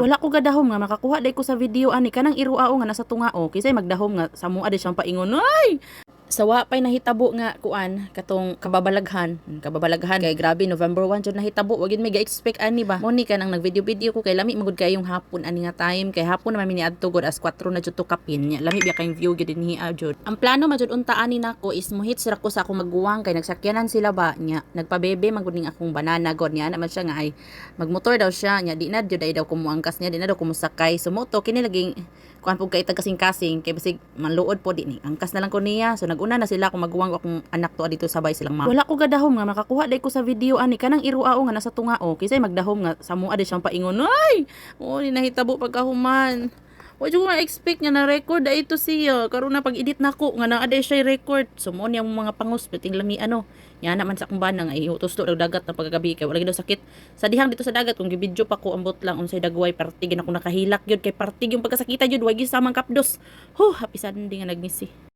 Wala ko gadahom nga makakuha day ko sa video ani kanang iruao nga nasa tungao kisay magdahom nga samo adi siyang paingon. Ay! Sawa pay nahitabo nga kuan katong kababalaghan kay grabe November 1 jud nahitabo wag gid may ga-expect ani ba mo ni kanang nagvideo-video ko kay lami magud kayong hapon ani nga time kay hapon naman mini adto gud as 4 na jud to kapin nya lami biya kayong view gid dinhi jud ang plano majud unta ani nako is muhit sira ko sa akong magguwang kay nagsakyanan sila ba nya nagpabebe man gud ning akong banana god nya naman siya nga ay magmotor daw siya nya di na jud ay daw kumuangkas niya di na daw kumusakay sumoto kini laging kuan pug kay kasing-kasing kay basig manluod po di ni angkas na lang ko niya so naguna na sila kung magguwang akong anak to dito sabay silang mama wala ko gadahom nga makakuha day ko sa video ani kanang iruao nga nasa tungao kisay magdahom nga samo adi siyang paingon. Ay ni nahitabo pagkahuman wa jud ko expect nga na record ay ito siya karon na pag edit nako nga naa day siya record sumo niya mga pangus biting lami ano nya naman sa akong banang ay utos to dagat na paggabi kay wala gid daw sakit sa dihang dito sa dagat kung gibidyo pa ko ambot lang unsay dagway partig na ako nakahilak gyud kay partig yung pagkasakita gyud wagi sa mang kapdos happy Sunday nga nagmisi.